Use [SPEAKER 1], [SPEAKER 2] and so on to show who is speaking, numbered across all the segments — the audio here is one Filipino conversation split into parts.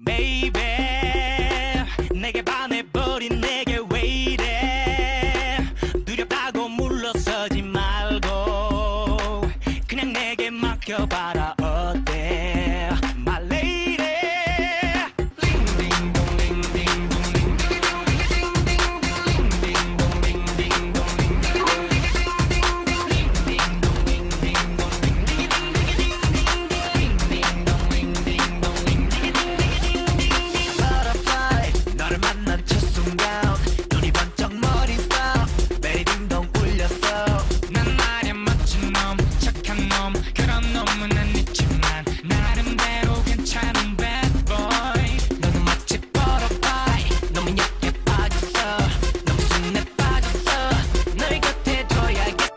[SPEAKER 1] Baby 내게 반해버린 내게 왜 이래 두렵다고 물러서지 말고 그냥 내게 맡겨봐라 어때 My lady 너를 만난 첫 순간 눈이 번쩍 머리 stop 베리딩동 울렸어 난 말야 멋진 놈 착한 놈 그런 놈은 아니지만 나름대로 괜찮은 bad boy 너는 마치 butterfly 너무 얇게 빠졌어 너무 순해 빠졌어 널 곁에 둬야겠어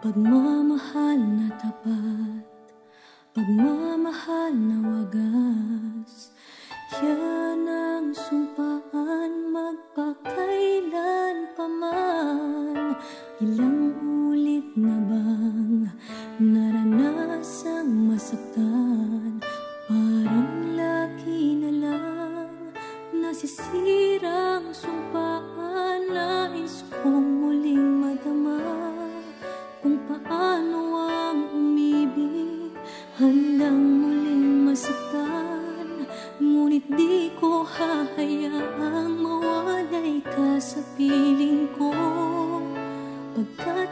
[SPEAKER 2] Pagmamahal na tapat, pagmamahal na wagas, yan ang sumpaan magpakailan pa man. Ilang ulit na bang naranasang masaktan, parang lagi na lang nasisirang sumpaan. Nais kong muling madama kung paano ang umibig, handang muling masaktan. Ngunit di ko hahayaang mawalay ka sa piling ko, pagkat